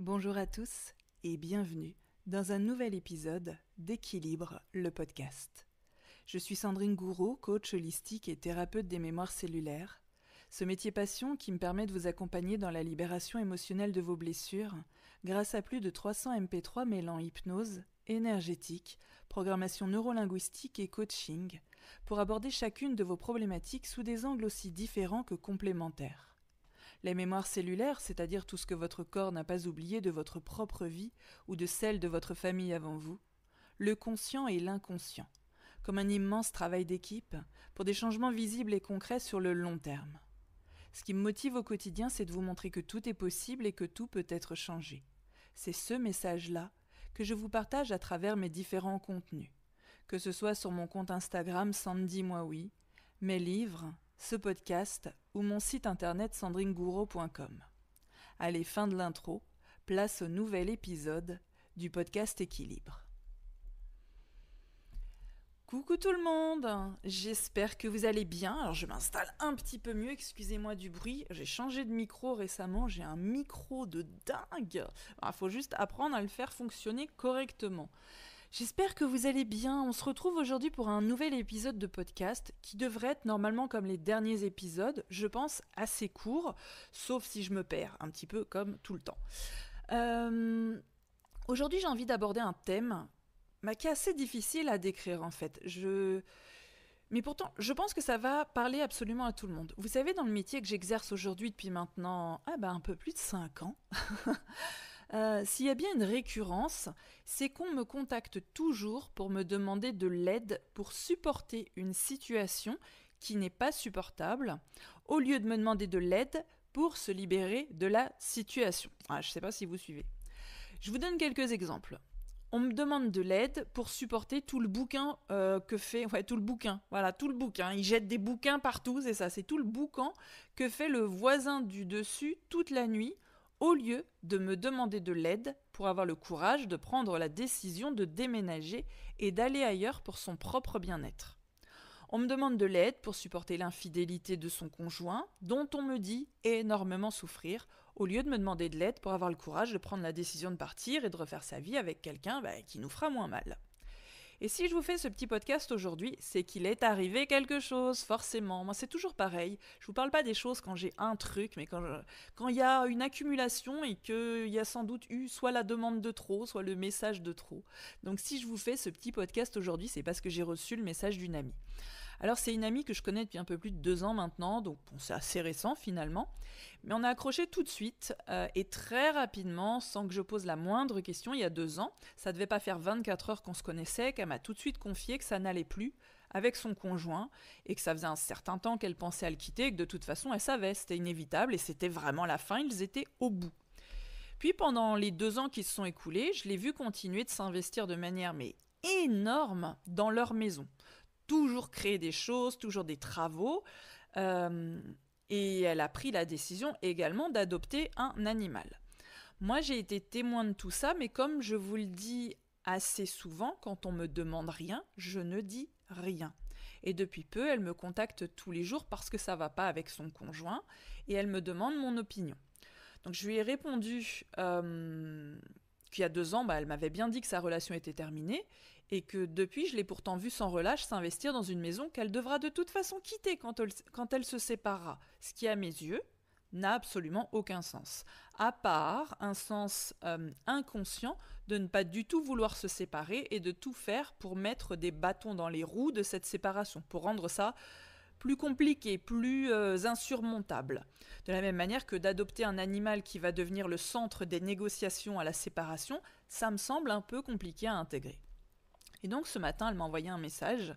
Bonjour à tous et bienvenue dans un nouvel épisode d'Équilibre, le podcast. Je suis Sandrine Gouraud, coach holistique et thérapeute des mémoires cellulaires. Ce métier passion qui me permet de vous accompagner dans la libération émotionnelle de vos blessures grâce à plus de 300 MP3 mêlant hypnose, énergétique, programmation neurolinguistique et coaching pour aborder chacune de vos problématiques sous des angles aussi différents que complémentaires. Les mémoires cellulaires, c'est-à-dire tout ce que votre corps n'a pas oublié de votre propre vie ou de celle de votre famille avant vous. Le conscient et l'inconscient, comme un immense travail d'équipe pour des changements visibles et concrets sur le long terme. Ce qui me motive au quotidien, c'est de vous montrer que tout est possible et que tout peut être changé. C'est ce message-là que je vous partage à travers mes différents contenus, que ce soit sur mon compte Instagram Sandy Moi Oui, mes livres, ce podcast ou mon site internet sandrinegouraud.com. Allez, fin de l'intro, place au nouvel épisode du podcast Équilibre. Coucou tout le monde, j'espère que vous allez bien. Alors je m'installe un petit peu mieux, excusez-moi du bruit. J'ai changé de micro récemment, j'ai un micro de dingue. Il faut juste apprendre à le faire fonctionner correctement. J'espère que vous allez bien. On se retrouve aujourd'hui pour un nouvel épisode de podcast qui devrait être normalement comme les derniers épisodes, je pense assez court, sauf si je me perds un petit peu comme tout le temps. Aujourd'hui, j'ai envie d'aborder un thème qui est assez difficile à décrire en fait. Mais pourtant, je pense que ça va parler absolument à tout le monde. Vous savez, dans le métier que j'exerce aujourd'hui depuis maintenant un peu plus de 5 ans, s'il y a bien une récurrence, c'est qu'on me contacte toujours pour me demander de l'aide pour supporter une situation qui n'est pas supportable, au lieu de me demander de l'aide pour se libérer de la situation. Je ne sais pas si vous suivez. Je vous donne quelques exemples. On me demande de l'aide pour supporter tout le bouquin tout le bouquin. Il jette des bouquins partout, c'est ça, c'est tout le bouquin que fait le voisin du dessus toute la nuit, au lieu de me demander de l'aide pour avoir le courage de prendre la décision de déménager et d'aller ailleurs pour son propre bien-être. On me demande de l'aide pour supporter l'infidélité de son conjoint, dont on me dit énormément souffrir, au lieu de me demander de l'aide pour avoir le courage de prendre la décision de partir et de refaire sa vie avec quelqu'un qui nous fera moins mal. Et si je vous fais ce petit podcast aujourd'hui, c'est qu'il est arrivé quelque chose, forcément. Moi, c'est toujours pareil. Je vous parle pas des choses quand j'ai un truc, mais quand il y a une accumulation et qu'il y a sans doute eu soit la demande de trop, soit le message de trop. Donc si je vous fais ce petit podcast aujourd'hui, c'est parce que j'ai reçu le message d'une amie. Alors c'est une amie que je connais depuis un peu plus de 2 ans maintenant, donc c'est assez récent finalement. Mais on a accroché tout de suite et très rapidement, sans que je pose la moindre question, il y a 2 ans. Ça devait pas faire 24 heures qu'on se connaissait, qu'elle m'a tout de suite confié que ça n'allait plus avec son conjoint et que ça faisait un certain temps qu'elle pensait à le quitter et que de toute façon elle savait, c'était inévitable et c'était vraiment la fin, ils étaient au bout. Puis pendant les 2 ans qui se sont écoulés, je l'ai vu continuer de s'investir de manière énorme dans leur maison. Toujours créer des choses, toujours des travaux. Et elle a pris la décision également d'adopter un animal. Moi, j'ai été témoin de tout ça, mais comme je vous le dis assez souvent, quand on me demande rien, je ne dis rien. Et depuis peu, elle me contacte tous les jours parce que ça va pas avec son conjoint et elle me demande mon opinion. Donc je lui ai répondu qu'il y a 2 ans, elle m'avait bien dit que sa relation était terminée et que depuis, je l'ai pourtant vue sans relâche s'investir dans une maison qu'elle devra de toute façon quitter quand elle se séparera. Ce qui, à mes yeux, n'a absolument aucun sens. À part un sens inconscient de ne pas du tout vouloir se séparer et de tout faire pour mettre des bâtons dans les roues de cette séparation, pour rendre ça plus compliqué, plus insurmontable. De la même manière que d'adopter un animal qui va devenir le centre des négociations à la séparation, ça me semble un peu compliqué à intégrer. Et donc ce matin, elle m'a envoyé un message,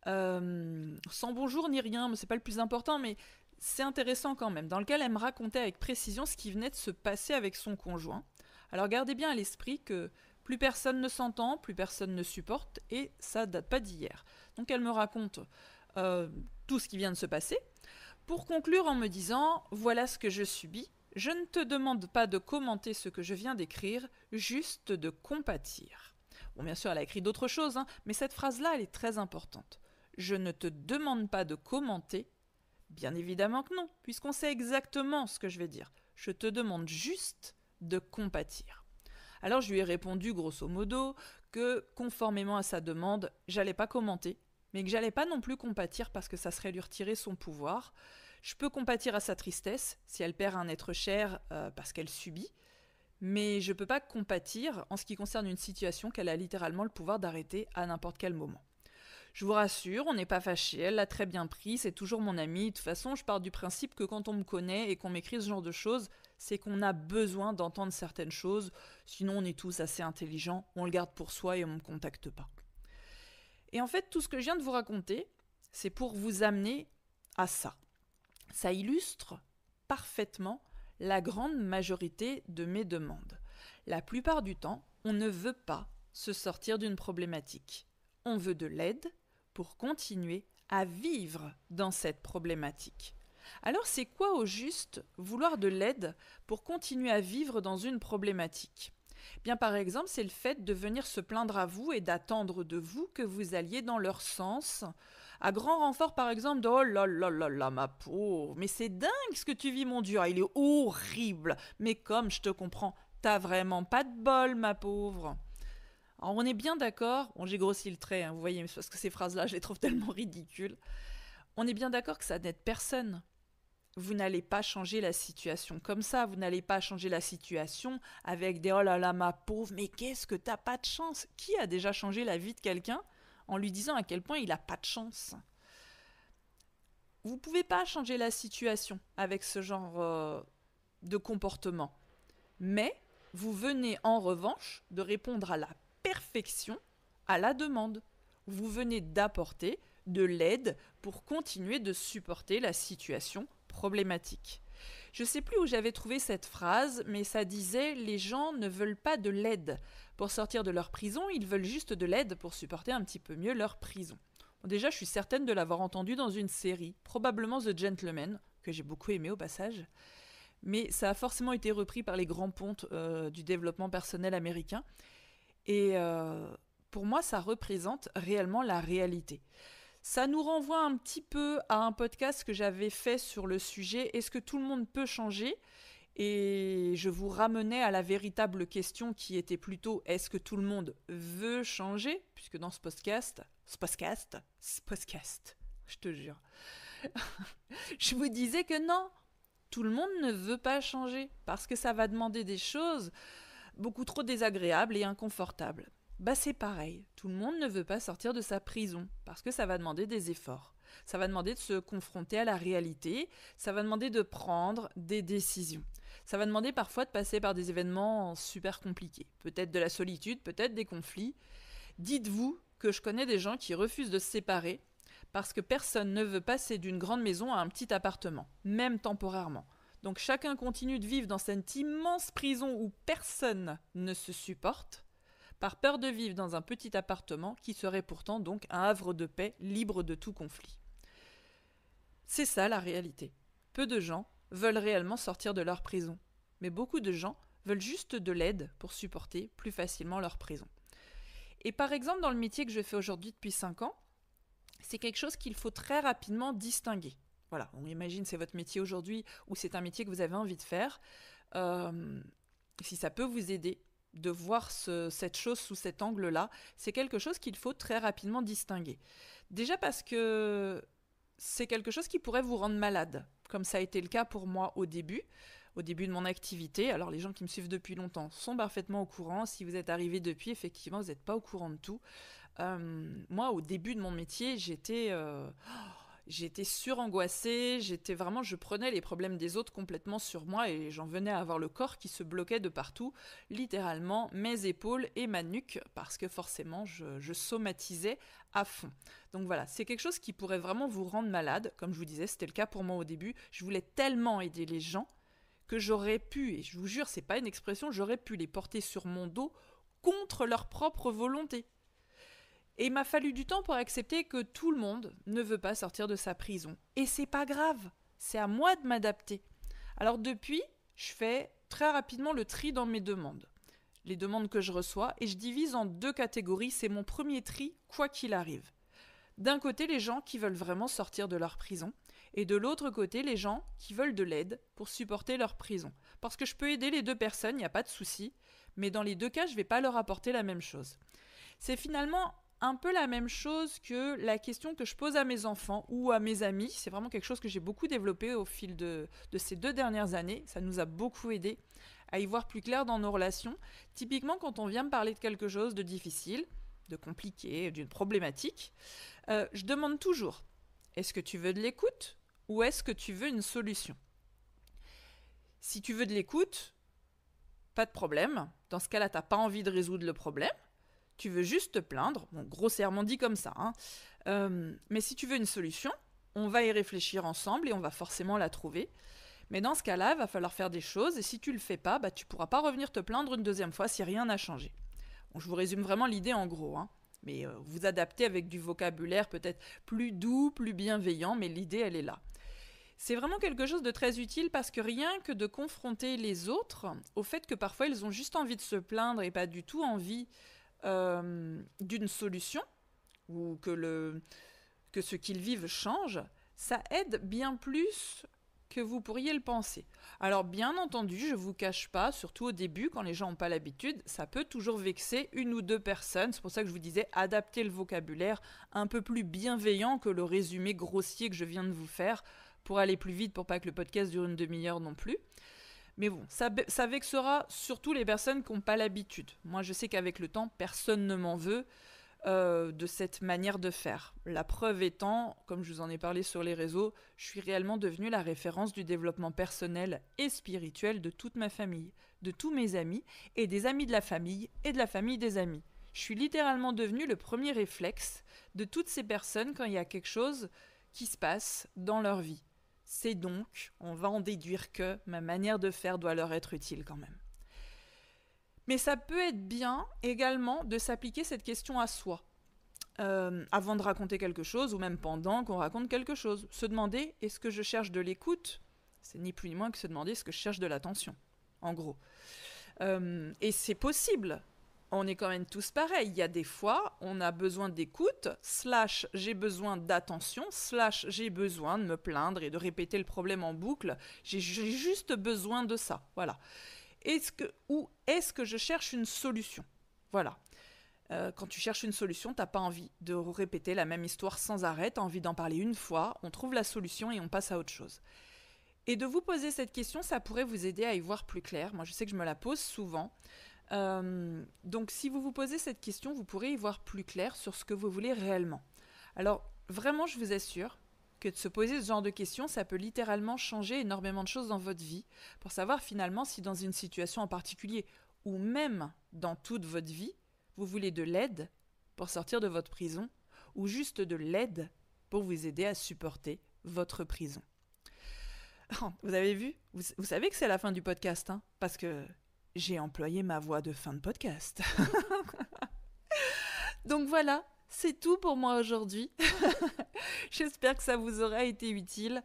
sans bonjour ni rien, mais c'est pas le plus important, mais c'est intéressant quand même, dans lequel elle me racontait avec précision ce qui venait de se passer avec son conjoint. Alors gardez bien à l'esprit que plus personne ne s'entend, plus personne ne supporte, et ça date pas d'hier. Donc elle me raconte tout ce qui vient de se passer, pour conclure en me disant « Voilà ce que je subis, je ne te demande pas de commenter ce que je viens d'écrire, juste de compatir. » Bon, bien sûr, elle a écrit d'autres choses, mais cette phrase-là, elle est très importante. Je ne te demande pas de commenter. Bien évidemment que non, puisqu'on sait exactement ce que je vais dire. Je te demande juste de compatir. Alors je lui ai répondu grosso modo que conformément à sa demande, j'allais pas commenter, mais que j'allais pas non plus compatir parce que ça serait lui retirer son pouvoir. Je peux compatir à sa tristesse si elle perd un être cher parce qu'elle subit, mais je peux pas compatir en ce qui concerne une situation qu'elle a littéralement le pouvoir d'arrêter à n'importe quel moment. Je vous rassure, on n'est pas fâchés, elle l'a très bien pris, c'est toujours mon amie. De toute façon, je pars du principe que quand on me connaît et qu'on m'écrit ce genre de choses, c'est qu'on a besoin d'entendre certaines choses, sinon on est tous assez intelligents, on le garde pour soi et on ne me contacte pas. Et en fait, tout ce que je viens de vous raconter, c'est pour vous amener à ça. Ça illustre parfaitement la grande majorité de mes demandes. La plupart du temps, on ne veut pas se sortir d'une problématique. On veut de l'aide pour continuer à vivre dans cette problématique. Alors c'est quoi au juste vouloir de l'aide pour continuer à vivre dans une problématique ? Bien par exemple, c'est le fait de venir se plaindre à vous et d'attendre de vous que vous alliez dans leur sens, à grand renfort par exemple de « Oh là là là là ma pauvre, mais c'est dingue ce que tu vis mon Dieu, il est horrible, mais comme je te comprends, t'as vraiment pas de bol ma pauvre ». Alors on est bien d'accord, bon j'ai grossi le trait, vous voyez, parce que ces phrases-là, je les trouve tellement ridicules. On est bien d'accord que ça n'aide personne. Vous n'allez pas changer la situation comme ça, vous n'allez pas changer la situation avec des « Oh là là ma pauvre, mais qu'est-ce que t'as pas de chance ?» Qui a déjà changé la vie de quelqu'un en lui disant à quel point il a pas de chance ? Vous pouvez pas changer la situation avec ce genre de comportement. Mais vous venez en revanche de répondre à la perfection à la demande. Vous venez d'apporter de l'aide pour continuer de supporter la situation problématique. Je ne sais plus où j'avais trouvé cette phrase, mais ça disait « Les gens ne veulent pas de l'aide pour sortir de leur prison, ils veulent juste de l'aide pour supporter un petit peu mieux leur prison. » Bon, déjà, je suis certaine de l'avoir entendu dans une série, probablement The Gentleman, que j'ai beaucoup aimé au passage, mais ça a forcément été repris par les grands pontes du développement personnel américain. Et pour moi, ça représente réellement la réalité. Ça nous renvoie un petit peu à un podcast que j'avais fait sur le sujet « Est-ce que tout le monde peut changer ?» Et je vous ramenais à la véritable question qui était plutôt « Est-ce que tout le monde veut changer ?» Puisque dans ce podcast, je te jure, je vous disais que non, tout le monde ne veut pas changer parce que ça va demander des choses beaucoup trop désagréables et inconfortables. Bah c'est pareil, tout le monde ne veut pas sortir de sa prison parce que ça va demander des efforts. Ça va demander de se confronter à la réalité, ça va demander de prendre des décisions. Ça va demander parfois de passer par des événements super compliqués, peut-être de la solitude, peut-être des conflits. Dites-vous que je connais des gens qui refusent de se séparer parce que personne ne veut passer d'une grande maison à un petit appartement, même temporairement. Donc chacun continue de vivre dans cette immense prison où personne ne se supporte, par peur de vivre dans un petit appartement qui serait pourtant donc un havre de paix libre de tout conflit. C'est ça la réalité. Peu de gens veulent réellement sortir de leur prison, mais beaucoup de gens veulent juste de l'aide pour supporter plus facilement leur prison. Et par exemple, dans le métier que je fais aujourd'hui depuis 5 ans, c'est quelque chose qu'il faut très rapidement distinguer. Voilà, on imagine c'est votre métier aujourd'hui ou c'est un métier que vous avez envie de faire. Si ça peut vous aider de voir cette chose sous cet angle-là, c'est quelque chose qu'il faut très rapidement distinguer. Déjà parce que c'est quelque chose qui pourrait vous rendre malade, comme ça a été le cas pour moi au début de mon activité. Alors les gens qui me suivent depuis longtemps sont parfaitement au courant. Si vous êtes arrivé depuis, effectivement, vous n'êtes pas au courant de tout. Moi, au début de mon métier, j'étais surangoissée, je prenais les problèmes des autres complètement sur moi et j'en venais à avoir le corps qui se bloquait de partout, littéralement mes épaules et ma nuque, parce que forcément je somatisais à fond. Donc voilà, c'est quelque chose qui pourrait vraiment vous rendre malade. Comme je vous disais, c'était le cas pour moi au début. Je voulais tellement aider les gens que j'aurais pu, et je vous jure, c'est pas une expression, j'aurais pu les porter sur mon dos contre leur propre volonté. Et il m'a fallu du temps pour accepter que tout le monde ne veut pas sortir de sa prison. Et c'est pas grave, c'est à moi de m'adapter. Alors depuis, je fais très rapidement le tri dans mes demandes. Les demandes que je reçois, et je divise en 2 catégories, c'est mon premier tri, quoi qu'il arrive. D'un côté, les gens qui veulent vraiment sortir de leur prison, et de l'autre côté, les gens qui veulent de l'aide pour supporter leur prison. Parce que je peux aider les deux personnes, il n'y a pas de souci, mais dans les deux cas, je ne vais pas leur apporter la même chose. C'est finalement un peu la même chose que la question que je pose à mes enfants ou à mes amis. C'est vraiment quelque chose que j'ai beaucoup développé au fil de ces 2 dernières années. Ça nous a beaucoup aidé à y voir plus clair dans nos relations. Typiquement, quand on vient me parler de quelque chose de difficile, de compliqué, d'une problématique, je demande toujours, est-ce que tu veux de l'écoute ou est-ce que tu veux une solution ? Si tu veux de l'écoute, pas de problème. Dans ce cas-là, tu n'as pas envie de résoudre le problème. Tu veux juste te plaindre. Bon, grossièrement dit comme ça. Mais si tu veux une solution, on va y réfléchir ensemble et on va forcément la trouver. Mais dans ce cas-là, il va falloir faire des choses. Et si tu ne le fais pas, tu ne pourras pas revenir te plaindre une deuxième fois si rien n'a changé. Bon, je vous résume vraiment l'idée en gros. Mais vous adaptez avec du vocabulaire peut-être plus doux, plus bienveillant. Mais l'idée, elle est là. C'est vraiment quelque chose de très utile parce que rien que de confronter les autres au fait que parfois ils ont juste envie de se plaindre et pas du tout envie d'une solution ou que ce qu'ils vivent change, ça aide bien plus que vous pourriez le penser. Alors bien entendu, je ne vous cache pas, surtout au début, quand les gens n'ont pas l'habitude, ça peut toujours vexer une ou deux personnes. C'est pour ça que je vous disais, adapter le vocabulaire un peu plus bienveillant que le résumé grossier que je viens de vous faire, pour aller plus vite, pour pas que le podcast dure une demi-heure non plus. Mais bon, ça vexera surtout les personnes qui n'ont pas l'habitude. Moi, je sais qu'avec le temps, personne ne m'en veut de cette manière de faire. La preuve étant, comme je vous en ai parlé sur les réseaux, je suis réellement devenue la référence du développement personnel et spirituel de toute ma famille, de tous mes amis, et des amis de la famille, et de la famille des amis. Je suis littéralement devenue le premier réflexe de toutes ces personnes quand il y a quelque chose qui se passe dans leur vie. C'est donc, on va en déduire que ma manière de faire doit leur être utile quand même. Mais ça peut être bien également de s'appliquer cette question à soi. Avant de raconter quelque chose ou même pendant qu'on raconte quelque chose. Se demander, est-ce que je cherche de l'écoute ? C'est ni plus ni moins que se demander, est-ce que je cherche de l'attention ? En gros. Et c'est possible. On est quand même tous pareils. Il y a des fois, on a besoin d'écoute, / j'ai besoin d'attention, / j'ai besoin de me plaindre et de répéter le problème en boucle. J'ai juste besoin de ça. Voilà. Ou est-ce que je cherche une solution ? Voilà. Quand tu cherches une solution, tu n'as pas envie de répéter la même histoire sans arrêt. Tu as envie d'en parler une fois, on trouve la solution et on passe à autre chose. Et de vous poser cette question, ça pourrait vous aider à y voir plus clair. Moi, je sais que je me la pose souvent. Donc si vous vous posez cette question, vous pourrez y voir plus clair sur ce que vous voulez réellement. Alors vraiment, je vous assure que de se poser ce genre de questions, ça peut littéralement changer énormément de choses dans votre vie pour savoir finalement si dans une situation en particulier ou même dans toute votre vie, vous voulez de l'aide pour sortir de votre prison ou juste de l'aide pour vous aider à supporter votre prison. Vous avez vu ? Vous savez que c'est la fin du podcast, parce que j'ai employé ma voix de fin de podcast. Donc voilà, c'est tout pour moi aujourd'hui. J'espère que ça vous aura été utile.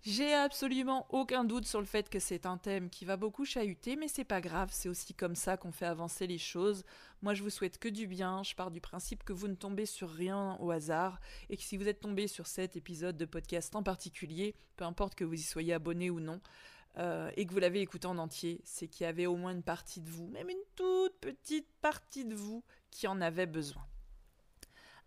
J'ai absolument aucun doute sur le fait que c'est un thème qui va beaucoup chahuter, mais c'est pas grave, c'est aussi comme ça qu'on fait avancer les choses. Moi, je vous souhaite que du bien. Je pars du principe que vous ne tombez sur rien au hasard et que si vous êtes tombé sur cet épisode de podcast en particulier, peu importe que vous y soyez abonné ou non, et que vous l'avez écouté en entier, c'est qu'il y avait au moins une partie de vous, même une toute petite partie de vous, qui en avait besoin.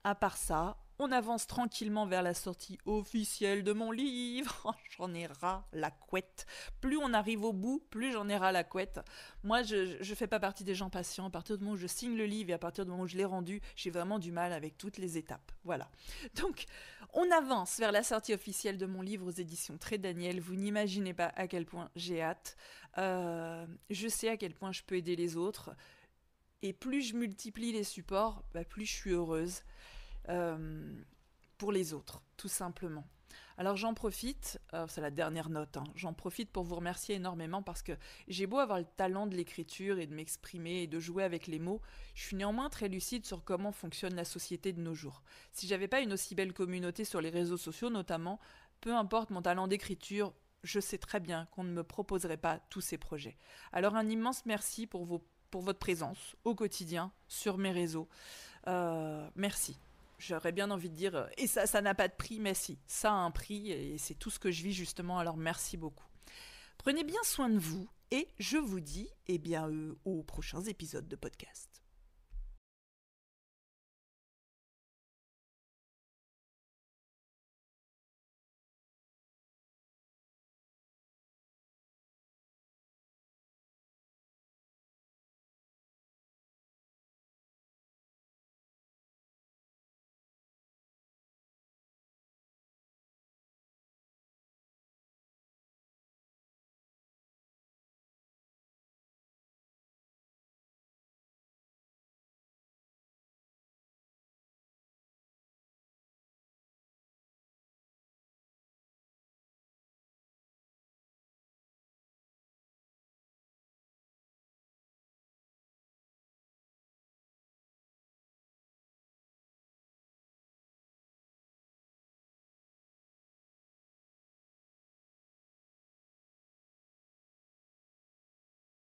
À part ça, on avance tranquillement vers la sortie officielle de mon livre. J'en ai ras la couette. Plus on arrive au bout, plus j'en ai ras la couette. Moi, je fais pas partie des gens patients. À partir du moment où je signe le livre et à partir du moment où je l'ai rendu, j'ai vraiment du mal avec toutes les étapes. Voilà. Donc, on avance vers la sortie officielle de mon livre aux éditions Très Daniel. Vous n'imaginez pas à quel point j'ai hâte. Je sais à quel point je peux aider les autres. Et plus je multiplie les supports, plus je suis heureuse. Pour les autres, tout simplement. Alors j'en profite, c'est la dernière note, j'en profite pour vous remercier énormément parce que j'ai beau avoir le talent de l'écriture et de m'exprimer et de jouer avec les mots, je suis néanmoins très lucide sur comment fonctionne la société de nos jours. Si j'avais pas une aussi belle communauté sur les réseaux sociaux notamment, peu importe mon talent d'écriture, je sais très bien qu'on ne me proposerait pas tous ces projets. Alors un immense merci pour votre présence au quotidien sur mes réseaux. Merci. J'aurais bien envie de dire, et ça n'a pas de prix, mais si, ça a un prix, et c'est tout ce que je vis justement, alors merci beaucoup. Prenez bien soin de vous, et je vous dis, aux prochains épisodes de podcast.